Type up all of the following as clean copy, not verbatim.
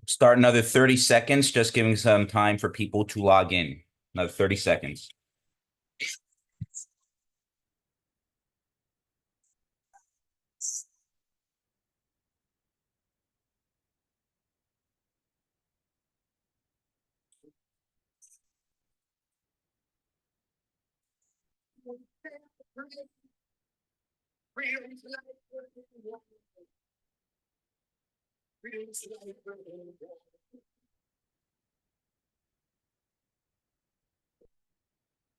Start another 30 seconds, just giving some time for people to log in. Another 30 seconds.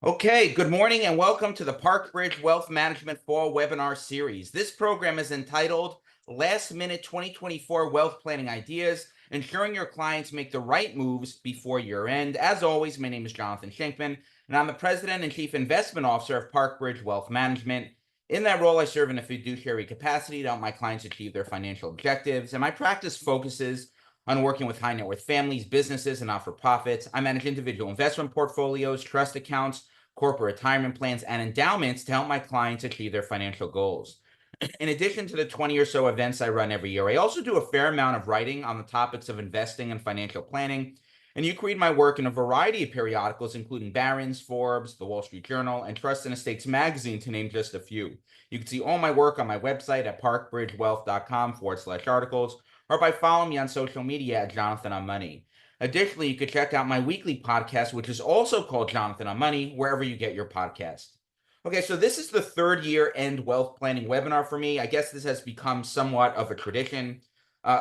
Okay, good morning and welcome to the ParkBridge Wealth Management Fall Webinar Series. This program is entitled Last Minute 2024 Wealth Planning Ideas, ensuring your clients make the right moves before year end. As always, my name is Jonathan Shenkman, and I'm the President and Chief Investment Officer of ParkBridge Wealth Management. In that role, I serve in a fiduciary capacity to help my clients achieve their financial objectives, and my practice focuses on working with high net worth families, businesses, and not-for-profits. I manage individual investment portfolios, trust accounts, corporate retirement plans, and endowments to help my clients achieve their financial goals. In addition to the 20 or so events I run every year, I also do a fair amount of writing on the topics of investing and financial planning. And you can read my work in a variety of periodicals, including Barron's, Forbes, The Wall Street Journal, and Trust and Estates Magazine, to name just a few. You can see all my work on my website at parkbridgewealth.com/articles, or by following me on social media at Jonathan on Money. Additionally, you can check out my weekly podcast, which is also called Jonathan on Money, wherever you get your podcast. Okay, so this is the third year-end wealth planning webinar for me. I guess this has become somewhat of a tradition.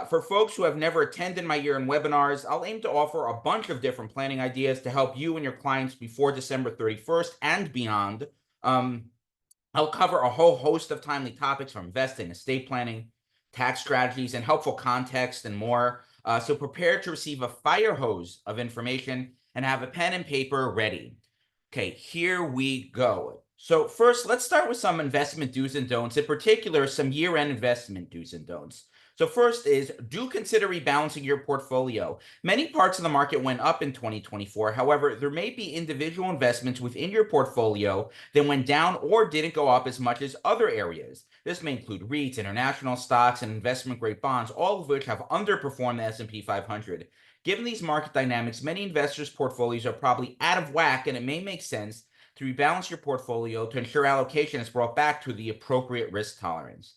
For folks who have never attended my year-end webinars, I'll aim to offer a bunch of different planning ideas to help you and your clients before December 31st and beyond. I'll cover a whole host of timely topics from investing, estate planning, tax strategies, and helpful context and more. So prepare to receive a fire hose of information and have a pen and paper ready. Okay, here we go. So first, let's start with some investment do's and don'ts, in particular, some year-end investment do's and don'ts. So first is, do consider rebalancing your portfolio. Many parts of the market went up in 2024. However, there may be individual investments within your portfolio that went down or didn't go up as much as other areas. This may include REITs, international stocks, and investment-grade bonds, all of which have underperformed the S&P 500. Given these market dynamics, many investors' portfolios are probably out of whack, and it may make sense to rebalance your portfolio to ensure allocation is brought back to the appropriate risk tolerance.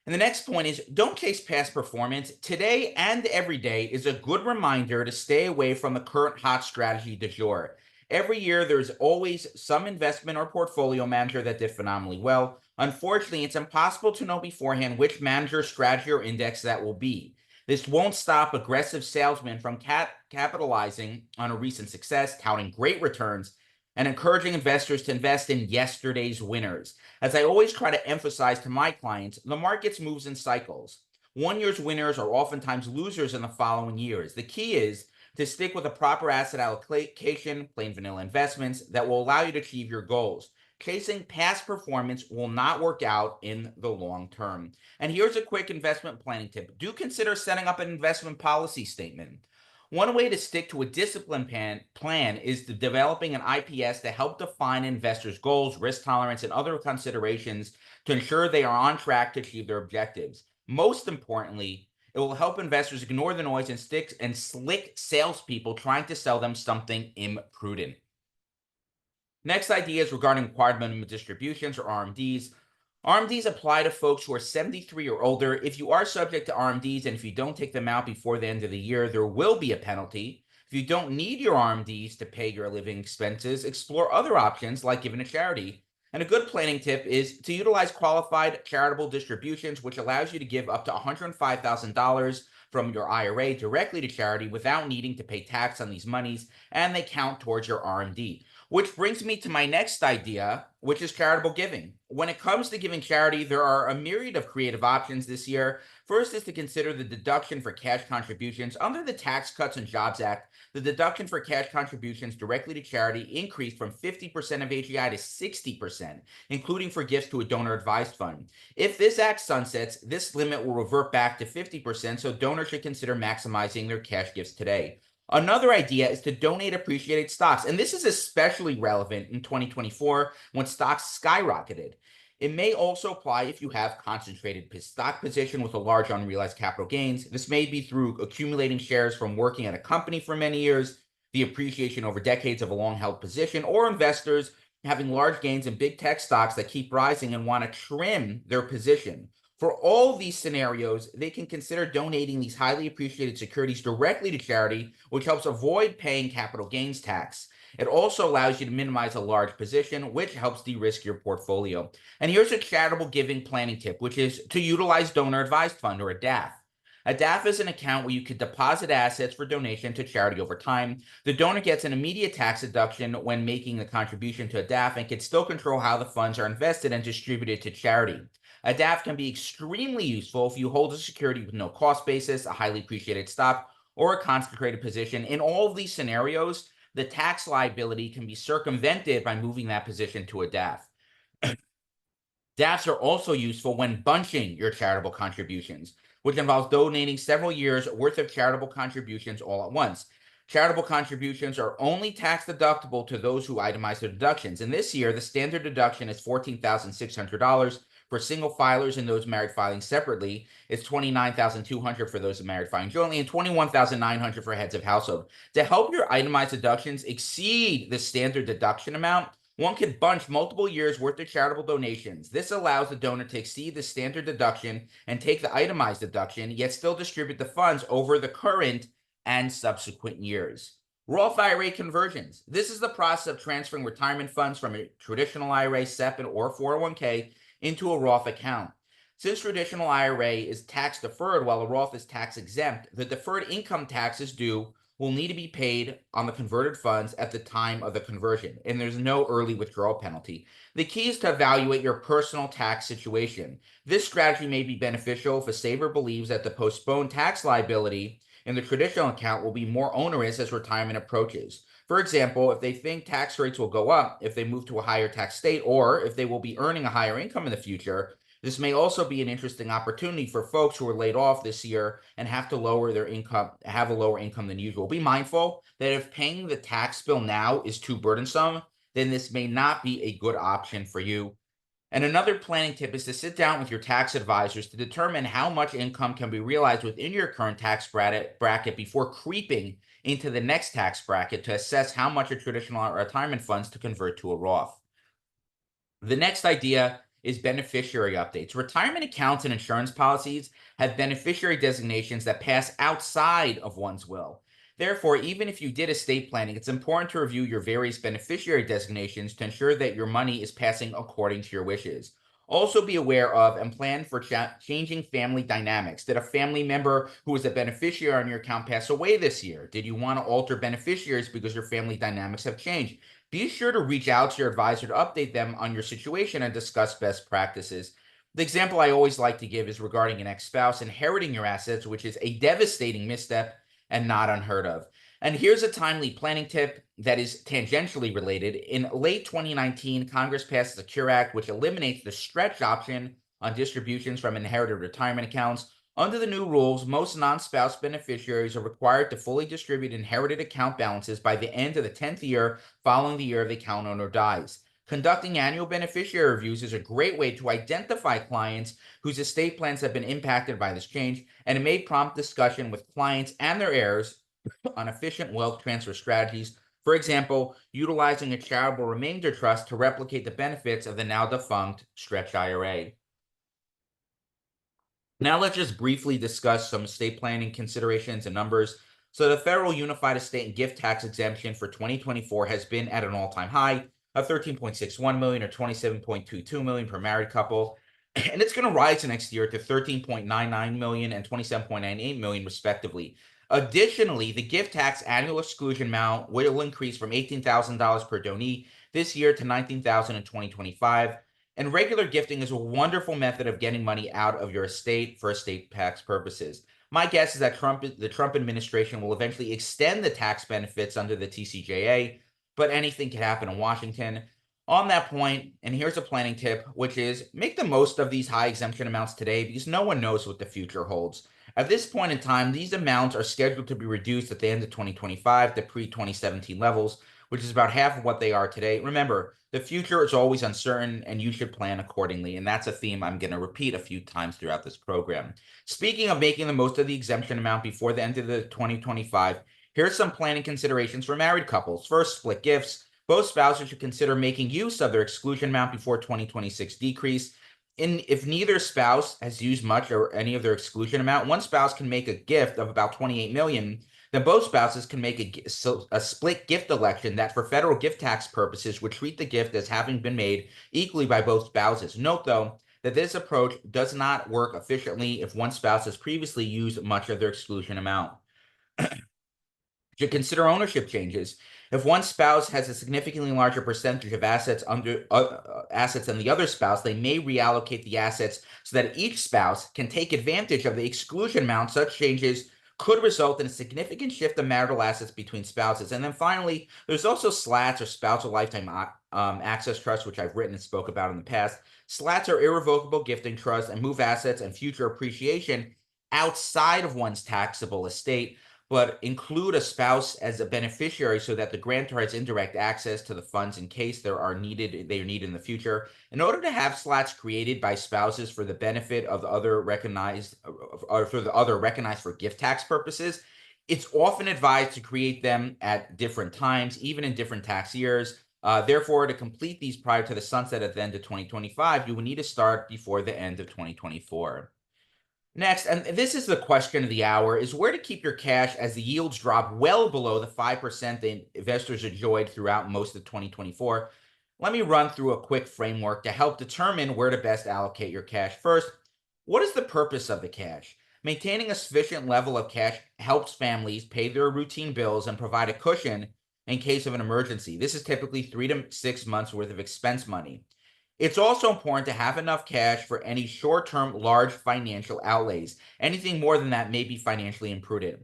And the next point is, don't chase past performance. Today and every day is a good reminder to stay away from the current hot strategy du jour. Every year, there's always some investment or portfolio manager that did phenomenally well. Unfortunately, it's impossible to know beforehand which manager, strategy, or index that will be. This won't stop aggressive salesmen from capitalizing on a recent success, touting great returns, and encouraging investors to invest in yesterday's winners. As I always try to emphasize to my clients, the market moves in cycles. One year's winners are oftentimes losers in the following years. The key is to stick with a proper asset allocation, plain vanilla investments that will allow you to achieve your goals. Chasing past performance will not work out in the long term. And here's a quick investment planning tip. Do consider setting up an investment policy statement. One way to stick to a disciplined plan is developing an IPS to help define investors' goals, risk tolerance, and other considerations to ensure they are on track to achieve their objectives. Most importantly, it will help investors ignore the noise and slick salespeople trying to sell them something imprudent. Next idea is regarding required minimum distributions, or RMDs. RMDs apply to folks who are 73 or older. If you are subject to RMDs and if you don't take them out before the end of the year, there will be a penalty. If you don't need your RMDs to pay your living expenses, explore other options like giving to charity. And a good planning tip is to utilize qualified charitable distributions, which allows you to give up to $105,000 from your IRA directly to charity without needing to pay tax on these monies, and they count towards your RMD. Which brings me to my next idea, which is charitable giving. When it comes to giving charity, there are a myriad of creative options this year. First is to consider the deduction for cash contributions. Under the Tax Cuts and Jobs Act, the deduction for cash contributions directly to charity increased from 50% of AGI to 60%, including for gifts to a donor-advised fund. If this act sunsets, this limit will revert back to 50%, so donors should consider maximizing their cash gifts today. Another idea is to donate appreciated stocks, and this is especially relevant in 2024 when stocks skyrocketed. It may also apply if you have concentrated stock position with a large unrealized capital gains. This may be through accumulating shares from working at a company for many years, the appreciation over decades of a long held position, or investors having large gains in big tech stocks that keep rising and want to trim their position. For all of these scenarios, they can consider donating these highly appreciated securities directly to charity, which helps avoid paying capital gains tax. It also allows you to minimize a large position, which helps de-risk your portfolio. And here's a charitable giving planning tip, which is to utilize donor advised fund, or a DAF. A DAF is an account where you could deposit assets for donation to charity over time. The donor gets an immediate tax deduction when making the contribution to a DAF and can still control how the funds are invested and distributed to charity. A DAF can be extremely useful if you hold a security with no cost basis, a highly appreciated stock, or a concentrated position. In all of these scenarios, the tax liability can be circumvented by moving that position to a DAF. DAFs are also useful when bunching your charitable contributions, which involves donating several years' worth of charitable contributions all at once. Charitable contributions are only tax deductible to those who itemize their deductions. And this year, the standard deduction is $14,600 for single filers and those married filing separately. It's $29,200 for those married filing jointly and $21,900 for heads of household. To help your itemized deductions exceed the standard deduction amount, one can bunch multiple years' worth of charitable donations. This allows the donor to exceed the standard deduction and take the itemized deduction, yet still distribute the funds over the current and subsequent years. Roth IRA conversions. This is the process of transferring retirement funds from a traditional IRA, SEP, or 401k into a Roth account. Since traditional IRA is tax deferred while a Roth is tax exempt, the deferred income taxes due will need to be paid on the converted funds at the time of the conversion, and there's no early withdrawal penalty. The key is to evaluate your personal tax situation. This strategy may be beneficial if a saver believes that the postponed tax liability in the traditional account will be more onerous as retirement approaches. For example, if they think tax rates will go up if they move to a higher tax state, or if they will be earning a higher income in the future, this may also be an interesting opportunity for folks who are laid off this year and have to lower their income, have a lower income than usual. Be mindful that if paying the tax bill now is too burdensome, then this may not be a good option for you. And another planning tip is to sit down with your tax advisors to determine how much income can be realized within your current tax bracket before creeping into the next tax bracket to assess how much of traditional retirement funds to convert to a Roth. The next idea is beneficiary updates. Retirement accounts and insurance policies have beneficiary designations that pass outside of one's will. Therefore, even if you did estate planning, it's important to review your various beneficiary designations to ensure that your money is passing according to your wishes. Also be aware of and plan for changing family dynamics. Did a family member who was a beneficiary on your account pass away this year? Did you want to alter beneficiaries because your family dynamics have changed? Be sure to reach out to your advisor to update them on your situation and discuss best practices. The example I always like to give is regarding an ex-spouse inheriting your assets, which is a devastating misstep and not unheard of. And here's a timely planning tip that is tangentially related. In late 2019, Congress passed the Secure Act, which eliminates the stretch option on distributions from inherited retirement accounts. Under the new rules, most non-spouse beneficiaries are required to fully distribute inherited account balances by the end of the 10th year following the year the account owner dies. Conducting annual beneficiary reviews is a great way to identify clients whose estate plans have been impacted by this change, and it may prompt discussion with clients and their heirs on efficient wealth transfer strategies. For example, utilizing a charitable remainder trust to replicate the benefits of the now defunct Stretch IRA. Now let's just briefly discuss some estate planning considerations and numbers. So the federal unified estate and gift tax exemption for 2024 has been at an all-time high of 13.61 million or 27.22 million per married couple. And it's going to rise next year to 13.99 million and 27.98 million respectively. Additionally, the gift tax annual exclusion amount will increase from $18,000 per donee this year to $19,000 in 2025. And regular gifting is a wonderful method of getting money out of your estate for estate tax purposes. My guess is that the Trump administration will eventually extend the tax benefits under the TCJA, but anything can happen in Washington. On that point, and here's a planning tip, which is make the most of these high exemption amounts today because no one knows what the future holds. At this point in time, these amounts are scheduled to be reduced at the end of 2025 to pre-2017 levels, which is about half of what they are today. Remember, the future is always uncertain and you should plan accordingly. And that's a theme I'm going to repeat a few times throughout this program. Speaking of making the most of the exemption amount before the end of the 2025, here's some planning considerations for married couples. First, split gifts. Both spouses should consider making use of their exclusion amount before 2026 decrease. If neither spouse has used much or any of their exclusion amount, one spouse can make a gift of about 28 million. Then both spouses can make a split gift election that for federal gift tax purposes would treat the gift as having been made equally by both spouses. Note, though, that this approach does not work efficiently if one spouse has previously used much of their exclusion amount. Should consider ownership changes. If one spouse has a significantly larger percentage of assets assets than the other spouse, they may reallocate the assets so that each spouse can take advantage of the exclusion amount. Such changes could result in a significant shift of marital assets between spouses. And then finally, there's also SLATs, or spousal lifetime access trusts, which I've written and spoke about in the past. SLATs are irrevocable gifting trusts and move assets and future appreciation outside of one's taxable estate, but include a spouse as a beneficiary so that the grantor has indirect access to the funds in case they are needed in the future. In order to have SLATs created by spouses for the benefit of the other recognized for gift tax purposes, it's often advised to create them at different times, even in different tax years. Therefore, to complete these prior to the sunset at the end of 2025, you will need to start before the end of 2024. Next, and this is the question of the hour, is where to keep your cash as the yields drop well below the 5% that investors enjoyed throughout most of 2024. Let me run through a quick framework to help determine where to best allocate your cash. First, what is the purpose of the cash? Maintaining a sufficient level of cash helps families pay their routine bills and provide a cushion in case of an emergency. This is typically 3 to 6 months worth of expense money. It's also important to have enough cash for any short-term large financial outlays. Anything more than that may be financially imprudent.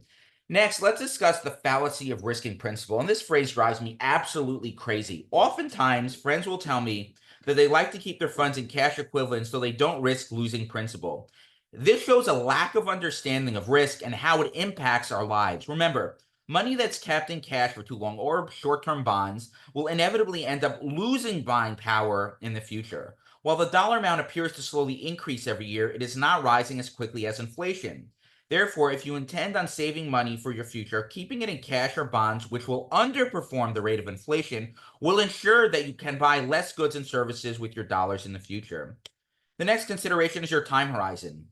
Next, let's discuss the fallacy of risking principal. And this phrase drives me absolutely crazy. Oftentimes, friends will tell me that they like to keep their funds in cash equivalents so they don't risk losing principal. This shows a lack of understanding of risk and how it impacts our lives. Remember, money that's kept in cash for too long or short-term bonds will inevitably end up losing buying power in the future. While the dollar amount appears to slowly increase every year, it is not rising as quickly as inflation. Therefore, if you intend on saving money for your future, keeping it in cash or bonds, which will underperform the rate of inflation, will ensure that you can buy less goods and services with your dollars in the future. The next consideration is your time horizon.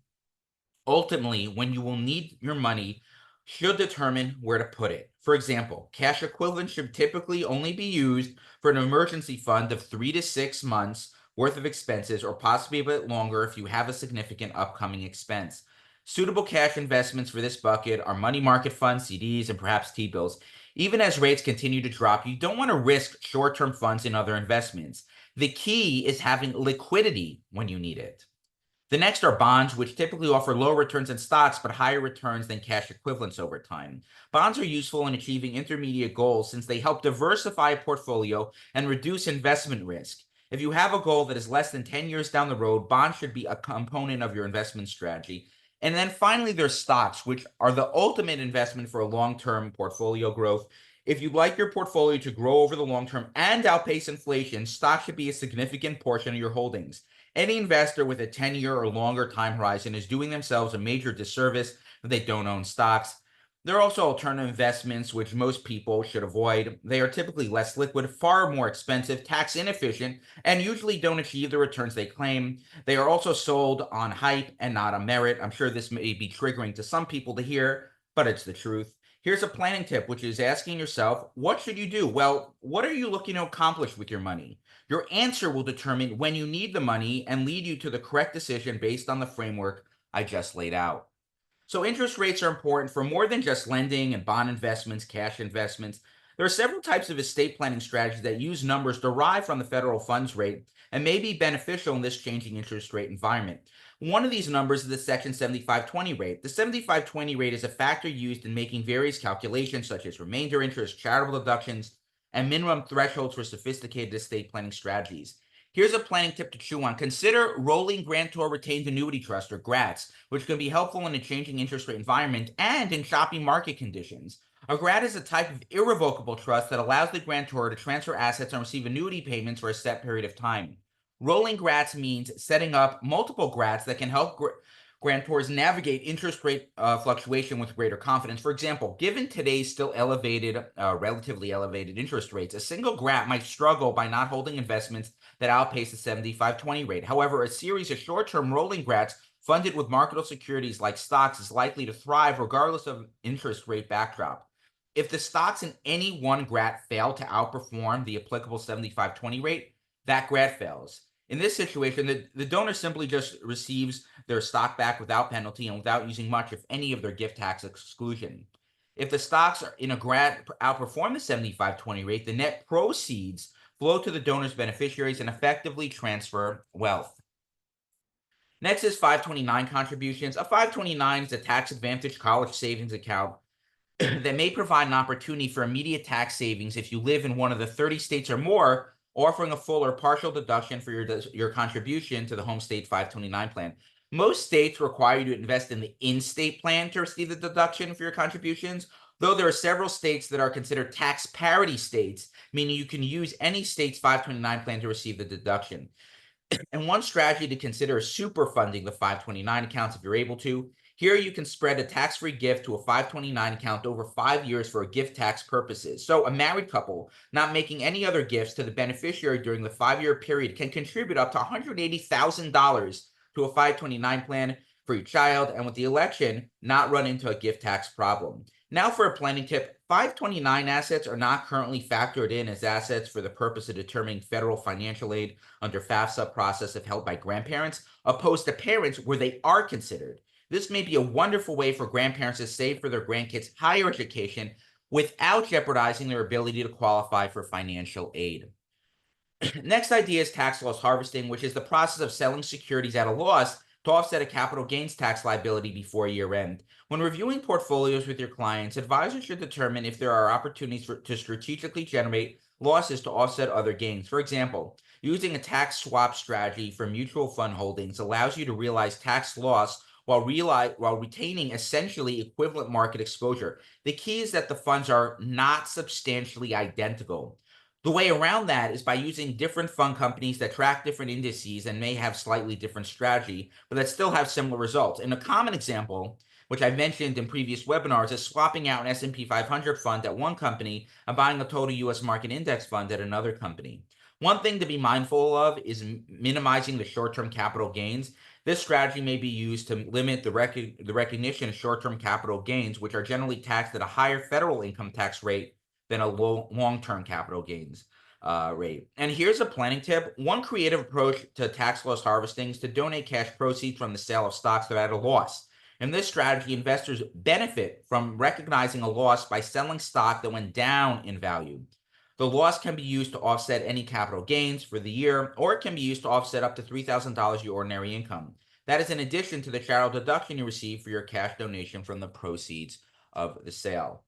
Ultimately, when you will need your money should determine where to put it. For example, cash equivalents should typically only be used for an emergency fund of 3 to 6 months worth of expenses, or possibly a bit longer if you have a significant upcoming expense. Suitable cash investments for this bucket are money market funds, CDs, and perhaps T-bills. Even as rates continue to drop, you don't want to risk short-term funds in other investments. The key is having liquidity when you need it. The next are bonds, which typically offer lower returns than stocks, but higher returns than cash equivalents over time. Bonds are useful in achieving intermediate goals since they help diversify a portfolio and reduce investment risk. If you have a goal that is less than 10 years down the road, bonds should be a component of your investment strategy. And then finally, there's stocks, which are the ultimate investment for a long-term portfolio growth. If you'd like your portfolio to grow over the long term and outpace inflation, stocks should be a significant portion of your holdings. Any investor with a 10-year or longer time horizon is doing themselves a major disservice if they don't own stocks. There are also alternative investments, which most people should avoid. They are typically less liquid, far more expensive, tax inefficient, and usually don't achieve the returns they claim. They are also sold on hype and not on merit. I'm sure this may be triggering to some people to hear, but it's the truth. Here's a planning tip, which is asking yourself, what should you do? Well, what are you looking to accomplish with your money? Your answer will determine when you need the money and lead you to the correct decision based on the framework I just laid out. So interest rates are important for more than just lending and bond investments, cash investments. There are several types of estate planning strategies that use numbers derived from the federal funds rate and may be beneficial in this changing interest rate environment. One of these numbers is the Section 7520 rate. The 7520 rate is a factor used in making various calculations such as remainder interest, charitable deductions, and minimum thresholds for sophisticated estate planning strategies. Here's a planning tip to chew on. Consider rolling grantor retained annuity trust, or GRATs, which can be helpful in a changing interest rate environment and in choppy market conditions. A GRAT is a type of irrevocable trust that allows the grantor to transfer assets and receive annuity payments for a set period of time. Rolling GRATs means setting up multiple GRATs that can help grantors navigate interest rate fluctuation with greater confidence. For example, given today's still relatively elevated interest rates, a single GRAT might struggle by not holding investments that outpace the 75/20 rate. However, a series of short-term rolling GRATs funded with marketable securities like stocks is likely to thrive regardless of interest rate backdrop. If the stocks in any one GRAT fail to outperform the applicable 75/20 rate, that GRAT fails. In this situation, the donor simply just receives their stock back without penalty and without using much, if any, of their gift tax exclusion. If the stocks in a GRAT outperform the 75/20 rate, the net proceeds flow to the donor's beneficiaries and effectively transfer wealth. Next is 529 contributions. A 529 is a tax-advantaged college savings account that may provide an opportunity for immediate tax savings if you live in one of the 30 states or more, offering a full or partial deduction for your contribution to the home state 529 plan. Most states require you to invest in the in-state plan to receive the deduction for your contributions, though there are several states that are considered tax parity states, meaning you can use any state's 529 plan to receive the deduction. And one strategy to consider is super funding the 529 accounts if you're able to. Here you can spread a tax-free gift to a 529 account over 5 years for gift tax purposes. So a married couple not making any other gifts to the beneficiary during the 5-year period can contribute up to $180,000 to a 529 plan for your child, and with the election, not run into a gift tax problem. Now for a planning tip, 529 assets are not currently factored in as assets for the purpose of determining federal financial aid under FAFSA process if held by grandparents, opposed to parents where they are considered. This may be a wonderful way for grandparents to save for their grandkids' higher education without jeopardizing their ability to qualify for financial aid. Next idea is tax loss harvesting, which is the process of selling securities at a loss to offset a capital gains tax liability before year end. When reviewing portfolios with your clients, advisors should determine if there are opportunities to strategically generate losses to offset other gains. For example, using a tax swap strategy for mutual fund holdings allows you to realize tax loss while retaining essentially equivalent market exposure. The key is that the funds are not substantially identical. The way around that is by using different fund companies that track different indices and may have slightly different strategy, but that still have similar results. And a common example, which I've mentioned in previous webinars, is swapping out an S&P 500 fund at one company and buying a total U.S. market index fund at another company. One thing to be mindful of is minimizing the short-term capital gains. This strategy may be used to limit the recognition of short-term capital gains, which are generally taxed at a higher federal income tax rate than a long-term capital gains rate. And here's a planning tip. One creative approach to tax loss harvesting is to donate cash proceeds from the sale of stocks that are at a loss. In this strategy, investors benefit from recognizing a loss by selling stock that went down in value. The loss can be used to offset any capital gains for the year, or it can be used to offset up to $3,000 your ordinary income. That is in addition to the charitable deduction you receive for your cash donation from the proceeds of the sale.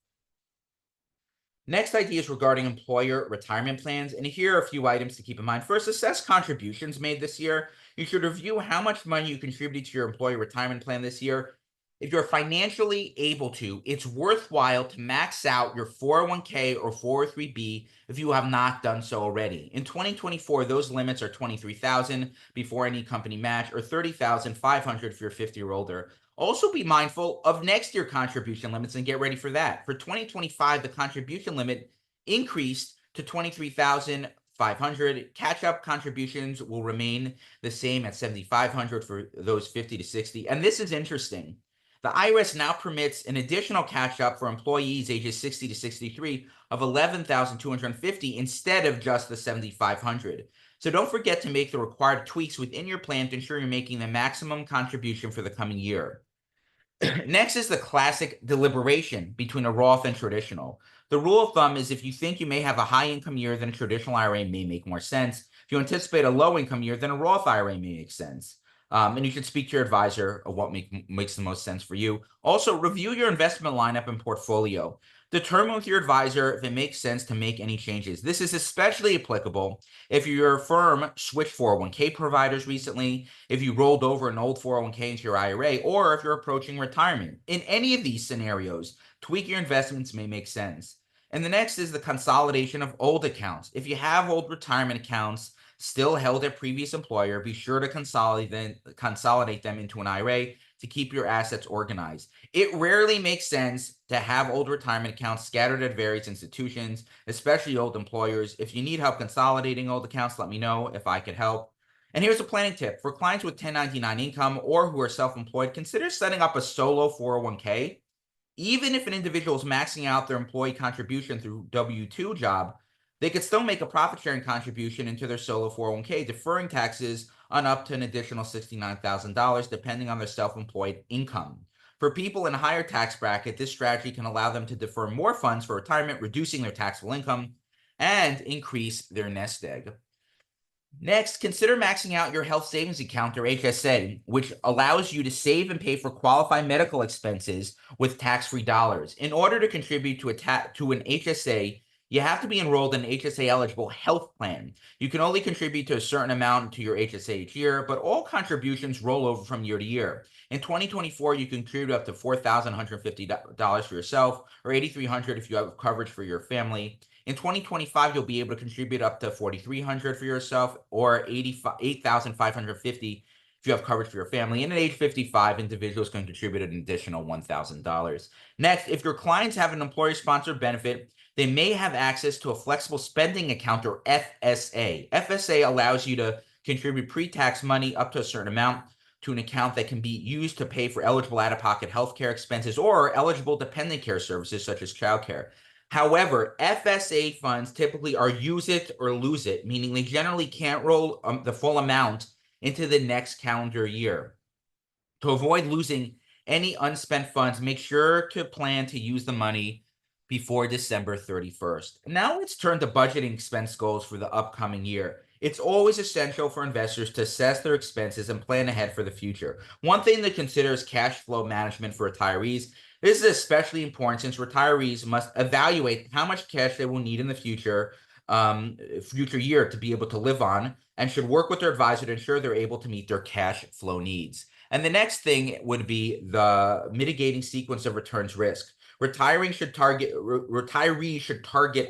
Next idea is regarding employer retirement plans, and here are a few items to keep in mind. First, assess contributions made this year. You should review how much money you contributed to your employer retirement plan this year. If you're financially able to, it's worthwhile to max out your 401k or 403b if you have not done so already. In 2024, those limits are $23,000 before any company match, or $30,500 if you're 50 or older. Also be mindful of next year contribution limits and get ready for that. For 2025, the contribution limit increased to $23,500. Catch-up contributions will remain the same at $7,500 for those 50 to 60. And this is interesting. The IRS now permits an additional catch-up for employees ages 60 to 63 of $11,250 instead of just the $7,500. So don't forget to make the required tweaks within your plan to ensure you're making the maximum contribution for the coming year. Next is the classic deliberation between a Roth and traditional. The rule of thumb is if you think you may have a high income year, then a traditional IRA may make more sense. If you anticipate a low income year, then a Roth IRA may make sense. And you should speak to your advisor of what makes the most sense for you. Also, review your investment lineup and portfolio. Determine with your advisor if it makes sense to make any changes. This is especially applicable if your firm switched 401k providers recently, if you rolled over an old 401k into your IRA, or if you're approaching retirement. In any of these scenarios, tweak your investments may make sense. And the next is the consolidation of old accounts. If you have old retirement accounts still held at previous employer, be sure to consolidate them into an IRA to keep your assets organized. It rarely makes sense to have old retirement accounts scattered at various institutions, especially old employers. If you need help consolidating old accounts, let me know if I could help. And here's a planning tip. For clients with 1099 income or who are self-employed, consider setting up a solo 401k. Even if an individual is maxing out their employee contribution through W-2 job, they could still make a profit-sharing contribution into their solo 401k, deferring taxes on up to an additional $69,000, depending on their self-employed income. For people in a higher tax bracket, this strategy can allow them to defer more funds for retirement, reducing their taxable income, and increase their nest egg. Next, consider maxing out your health savings account or HSA, which allows you to save and pay for qualified medical expenses with tax-free dollars. In order to contribute to an HSA, you have to be enrolled in an HSA-eligible health plan. You can only contribute to a certain amount to your HSA each year, but all contributions roll over from year to year. In 2024, you can contribute up to $4,150 for yourself, or $8,300 if you have coverage for your family. In 2025, you'll be able to contribute up to $4,300 for yourself, or $8,550 if you have coverage for your family. And at age 55, individuals can contribute an additional $1,000. Next, if your clients have an employer-sponsored benefit, they may have access to a flexible spending account, or FSA. FSA allows you to contribute pre-tax money up to a certain amount to an account that can be used to pay for eligible out-of-pocket healthcare expenses or eligible dependent care services such as childcare. However, FSA funds typically are use it or lose it, meaning they generally can't roll the full amount into the next calendar year. To avoid losing any unspent funds, make sure to plan to use the money before December 31st. Now let's turn to budgeting expense goals for the upcoming year. It's always essential for investors to assess their expenses and plan ahead for the future. One thing to consider is cash flow management for retirees. This is especially important since retirees must evaluate how much cash they will need in the future year to be able to live on, and should work with their advisor to ensure they're able to meet their cash flow needs. And the next thing would be the mitigating sequence of returns risk. Retirees should target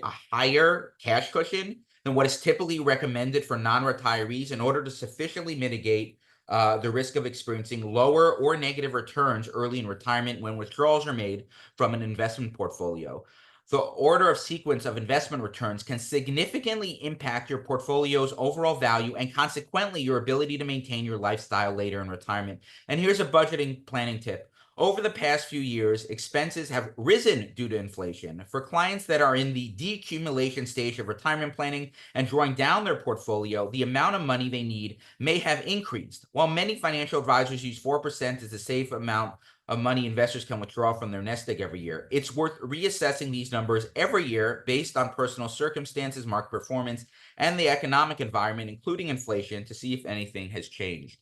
a higher cash cushion than what is typically recommended for non-retirees in order to sufficiently mitigate the risk of experiencing lower or negative returns early in retirement when withdrawals are made from an investment portfolio. The order of sequence of investment returns can significantly impact your portfolio's overall value and consequently your ability to maintain your lifestyle later in retirement. And here's a budgeting planning tip. Over the past few years, expenses have risen due to inflation. For clients that are in the decumulation stage of retirement planning and drawing down their portfolio, the amount of money they need may have increased. While many financial advisors use 4% as a safe amount of money investors can withdraw from their nest egg every year, it's worth reassessing these numbers every year based on personal circumstances, market performance, and the economic environment, including inflation, to see if anything has changed.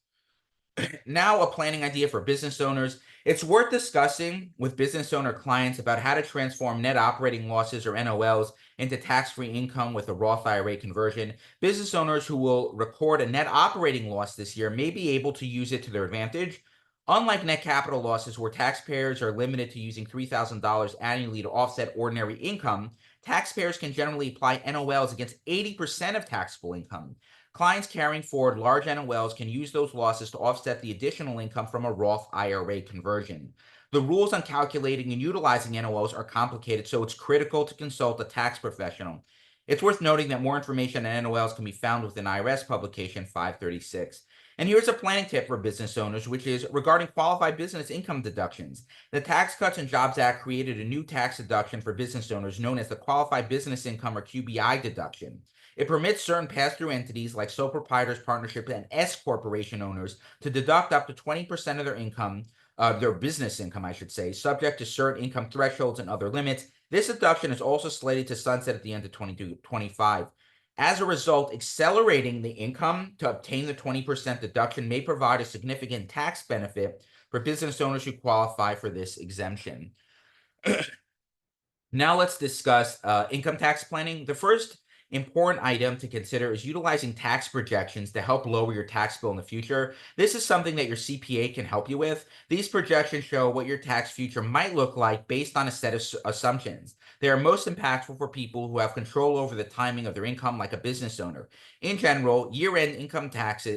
Now, a planning idea for business owners. It's worth discussing with business owner clients about how to transform net operating losses, or NOLs, into tax-free income with a Roth IRA conversion. Business owners who will record a net operating loss this year may be able to use it to their advantage. Unlike net capital losses, where taxpayers are limited to using $3,000 annually to offset ordinary income, taxpayers can generally apply NOLs against 80% of taxable income. Clients carrying forward large NOLs can use those losses to offset the additional income from a Roth IRA conversion. The rules on calculating and utilizing NOLs are complicated, so it's critical to consult a tax professional. It's worth noting that more information on NOLs can be found within IRS publication 536. And here's a planning tip for business owners, which is regarding qualified business income deductions. The Tax Cuts and Jobs Act created a new tax deduction for business owners known as the Qualified Business Income, or QBI, deduction. It permits certain pass-through entities like sole proprietors, partnerships, and S corporation owners to deduct up to 20% of their income, their business income, I should say, subject to certain income thresholds and other limits. This deduction is also slated to sunset at the end of 2025. As a result, accelerating the income to obtain the 20% deduction may provide a significant tax benefit for business owners who qualify for this exemption. Now let's discuss income tax planning. The first important item to consider is utilizing tax projections to help lower your tax bill in the future. This is something that your CPA can help you with. These projections show what your tax future might look like based on a set of assumptions. They are most impactful for people who have control over the timing of their income, like a business owner. In general, year-end income tax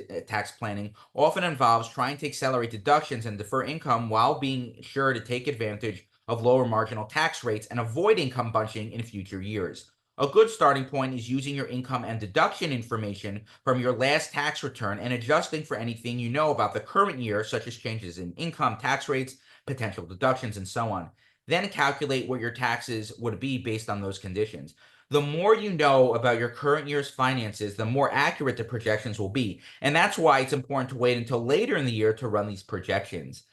planning often involves trying to accelerate deductions and defer income while being sure to take advantage of lower marginal tax rates and avoid income bunching in future years. A good starting point is using your income and deduction information from your last tax return and adjusting for anything you know about the current year, such as changes in income tax rates, potential deductions, and so on. Then calculate what your taxes would be based on those conditions. The more you know about your current year's finances, the more accurate the projections will be. And that's why it's important to wait until later in the year to run these projections.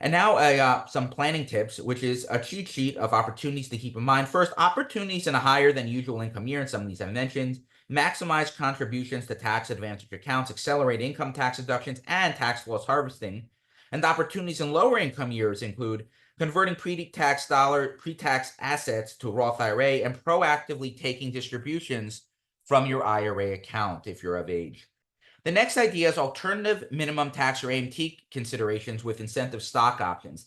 And now some planning tips, which is a cheat sheet of opportunities to keep in mind. First, opportunities in a higher than usual income year, and some of these I mentioned. Maximize contributions to tax advantage accounts, accelerate income tax deductions, and tax loss harvesting. And the opportunities in lower income years include converting pre-tax assets to a Roth IRA, and proactively taking distributions from your IRA account if you're of age. The next idea is alternative minimum tax or AMT considerations with incentive stock options.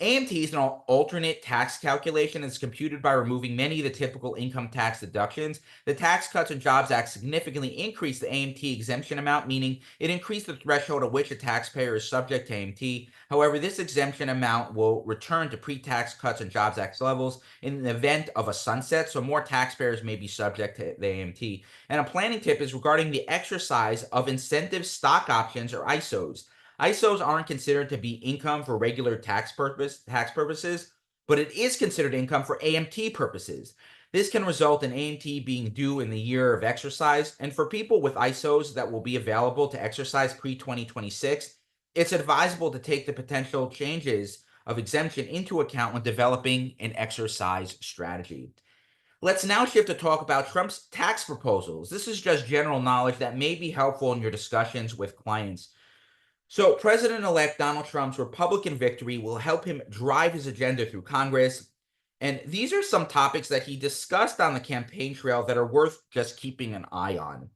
AMT is an alternate tax calculation that's computed by removing many of the typical income tax deductions. The Tax Cuts and Jobs Act significantly increased the AMT exemption amount, meaning it increased the threshold at which a taxpayer is subject to AMT. However, this exemption amount will return to pre-Tax Cuts and Jobs Act levels in the event of a sunset, so more taxpayers may be subject to the AMT. And a planning tip is regarding the exercise of incentive stock options, or ISOs. ISOs aren't considered to be income for regular tax purposes, but it is considered income for AMT purposes. This can result in AMT being due in the year of exercise, and for people with ISOs that will be available to exercise pre-2026, it's advisable to take the potential changes of exemption into account when developing an exercise strategy. Let's now shift to talk about Trump's tax proposals. This is just general knowledge that may be helpful in your discussions with clients. So, President-elect Donald Trump's Republican victory will help him drive his agenda through Congress. And these are some topics that he discussed on the campaign trail that are worth just keeping an eye on.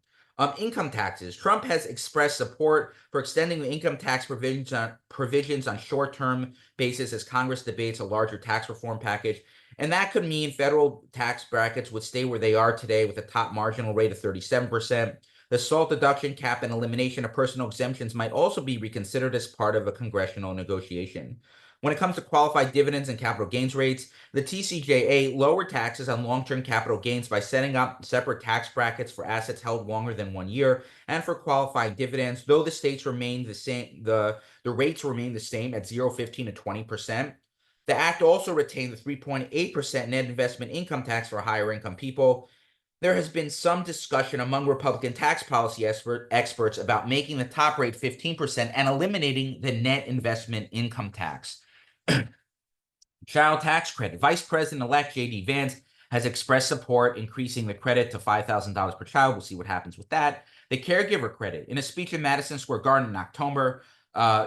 Income taxes. Trump has expressed support for extending the income tax provisions on short-term basis as Congress debates a larger tax reform package. And that could mean federal tax brackets would stay where they are today with a top marginal rate of 37%. The SALT deduction cap and elimination of personal exemptions might also be reconsidered as part of a congressional negotiation. When it comes to qualified dividends and capital gains rates, the TCJA lowered taxes on long-term capital gains by setting up separate tax brackets for assets held longer than 1 year and for qualified dividends, though the states remain the same, the rates remain the same at 0, 15, and 20%. The act also retained the 3.8% net investment income tax for higher income people. There has been some discussion among Republican tax policy experts about making the top rate 15% and eliminating the net investment income tax. Child tax credit. Vice President-elect J.D. Vance has expressed support increasing the credit to $5,000 per child. We'll see what happens with that. The caregiver credit. In a speech in Madison Square Garden in October,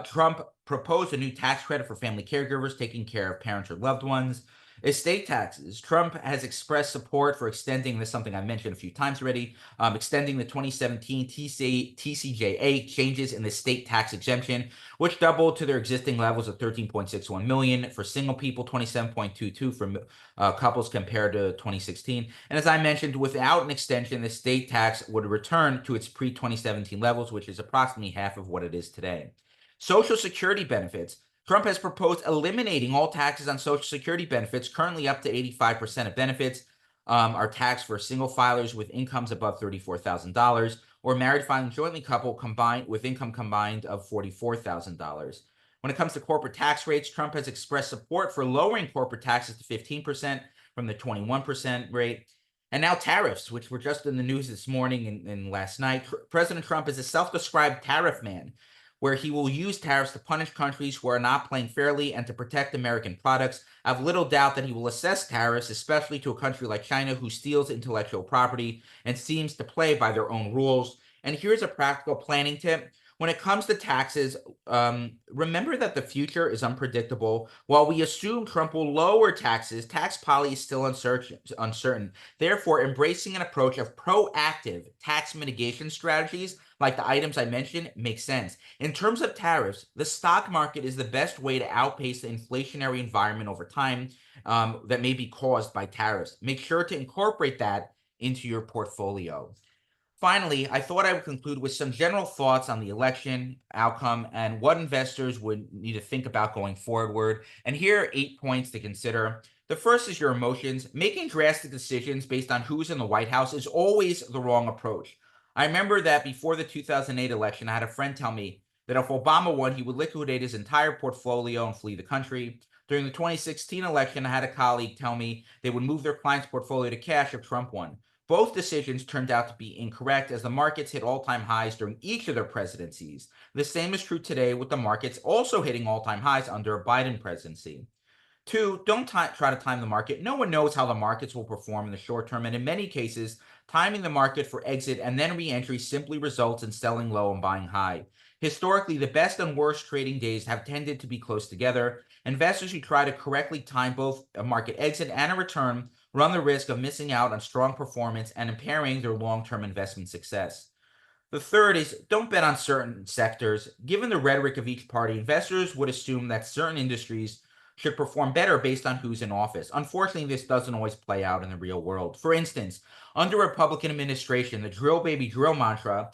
Trump proposed a new tax credit for family caregivers taking care of parents or loved ones. Estate taxes. Trump has expressed support for extending this, something I mentioned a few times already, extending the 2017 TCJA changes in the state tax exemption, which doubled to their existing levels of 13.61 million for single people, 27.22 for couples compared to 2016. And as I mentioned, without an extension, the state tax would return to its pre-2017 levels, which is approximately half of what it is today. Social Security benefits. Trump has proposed eliminating all taxes on Social Security benefits. Currently up to 85% of benefits are taxed for single filers with incomes above $34,000 or married filing jointly couple combined with income combined of $44,000. When it comes to corporate tax rates, Trump has expressed support for lowering corporate taxes to 15% from the 21% rate. And now tariffs, which were just in the news this morning and last night. President Trump is a self-described tariff man, where he will use tariffs to punish countries who are not playing fairly and to protect American products. I have little doubt that he will assess tariffs, especially to a country like China, who steals intellectual property and seems to play by their own rules. And here's a practical planning tip. When it comes to taxes, remember that the future is unpredictable. While we assume Trump will lower taxes, tax policy is still uncertain. Therefore, embracing an approach of proactive tax mitigation strategies, like the items I mentioned, makes sense. In terms of tariffs, the stock market is the best way to outpace the inflationary environment over time that may be caused by tariffs. Make sure to incorporate that into your portfolio. Finally, I thought I would conclude with some general thoughts on the election outcome and what investors would need to think about going forward. And here are 8 points to consider. The first is your emotions. Making drastic decisions based on who's in the White House is always the wrong approach. I remember that before the 2008 election, I had a friend tell me that if Obama won, he would liquidate his entire portfolio and flee the country. During the 2016 election, I had a colleague tell me they would move their client's portfolio to cash if Trump won. Both decisions turned out to be incorrect as the markets hit all-time highs during each of their presidencies. The same is true today with the markets also hitting all-time highs under a Biden presidency. Two, don't try to time the market. No one knows how the markets will perform in the short term, and in many cases, timing the market for exit and then re-entry simply results in selling low and buying high. Historically, the best and worst trading days have tended to be close together. Investors who try to correctly time both a market exit and a return run the risk of missing out on strong performance and impairing their long-term investment success. The third is don't bet on certain sectors. Given the rhetoric of each party, investors would assume that certain industries should perform better based on who's in office. Unfortunately, this doesn't always play out in the real world. For instance, under Republican administration, the drill baby drill mantra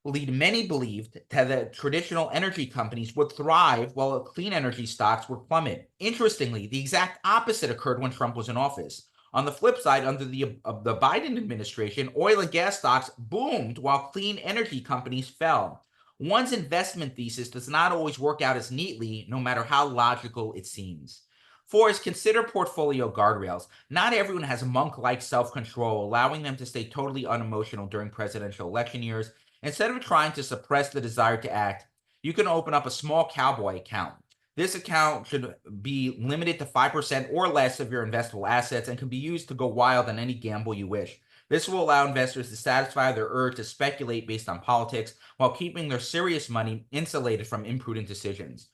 lead many believed that the traditional energy companies would thrive while clean energy stocks would plummet. Interestingly, the exact opposite occurred when Trump was in office. On the flip side, under the Biden administration, oil and gas stocks boomed while clean energy companies fell. One's investment thesis does not always work out as neatly, no matter how logical it seems. Four is consider portfolio guardrails. Not everyone has monk-like self-control, allowing them to stay totally unemotional during presidential election years. Instead of trying to suppress the desire to act, you can open up a small cowboy account. This account should be limited to 5% or less of your investable assets and can be used to go wild on any gamble you wish. This will allow investors to satisfy their urge to speculate based on politics while keeping their serious money insulated from imprudent decisions.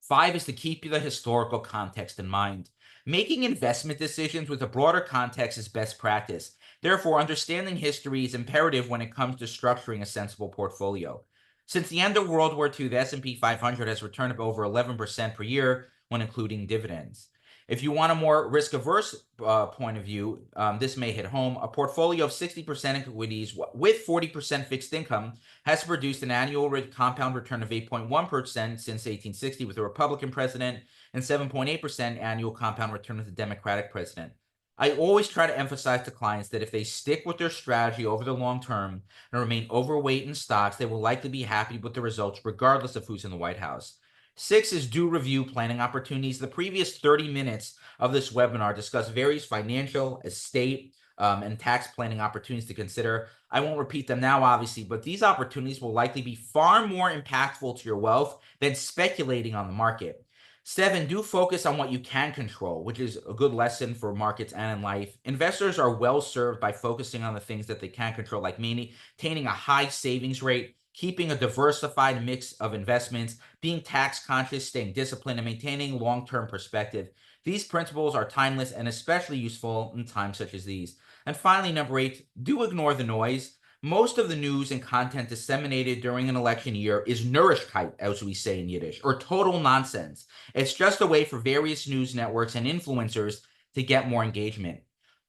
Five is to keep the historical context in mind. Making investment decisions with a broader context is best practice. Therefore, understanding history is imperative when it comes to structuring a sensible portfolio. Since the end of World War II, the S&P 500 has returned up over 11% per year when including dividends. If you want a more risk-averse point of view, this may hit home. A portfolio of 60% equities with 40% fixed income has produced an annual compound return of 8.1% since 1860 with a Republican president and 7.8% annual compound return with a Democratic president. I always try to emphasize to clients that if they stick with their strategy over the long term and remain overweight in stocks, they will likely be happy with the results regardless of who's in the White House. Six is do review planning opportunities. The previous 30 minutes of this webinar discuss various financial, estate, and tax planning opportunities to consider. I won't repeat them now, obviously, but these opportunities will likely be far more impactful to your wealth than speculating on the market. Seven, do focus on what you can control, which is a good lesson for markets and in life. Investors are well served by focusing on the things that they can control, like maintaining a high savings rate, keeping a diversified mix of investments, being tax conscious, staying disciplined, and maintaining long-term perspective. These principles are timeless and especially useful in times such as these. And finally, number 8, do ignore the noise. Most of the news and content disseminated during an election year is Nourishkeit, as we say in Yiddish, or total nonsense. It's just a way for various news networks and influencers to get more engagement.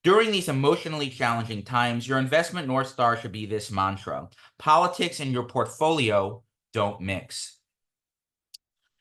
During these emotionally challenging times, your investment North Star should be this mantra: politics and your portfolio don't mix.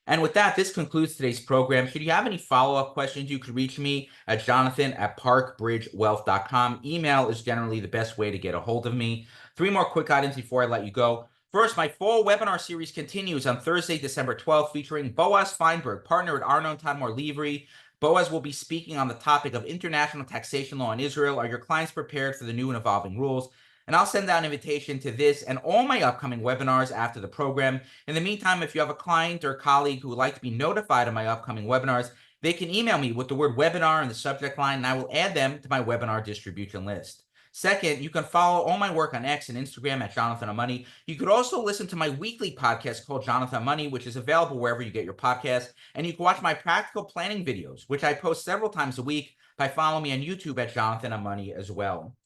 And with that, this concludes today's program. Should you have any follow-up questions, you could reach me at jonathan@parkbridgewealth.com. Email is generally the best way to get a hold of me. 3 more quick items before I let you go. First, my fall webinar series continues on Thursday, December 12th, featuring Boaz Feinberg, partner at Arnon Tadmor Livri. Boaz will be speaking on the topic of international taxation law in Israel. Are your clients prepared for the new and evolving rules? And I'll send out an invitation to this and all my upcoming webinars after the program. In the meantime, if you have a client or colleague who would like to be notified of my upcoming webinars, they can email me with the word webinar in the subject line, and I will add them to my webinar distribution list. Second, you can follow all my work on X and Instagram at Jonathan on Money. You could also listen to my weekly podcast called Jonathan on Money, which is available wherever you get your podcast. And you can watch my practical planning videos, which I post several times a week, by following me on YouTube at Jonathan on Money as well.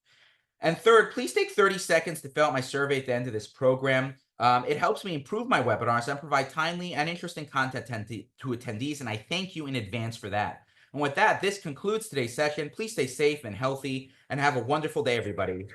And third, please take 30 seconds to fill out my survey at the end of this program. It helps me improve my webinars and provide timely and interesting content to attendees, and I thank you in advance for that. And with that, this concludes today's session. Please stay safe and healthy, and have a wonderful day, everybody.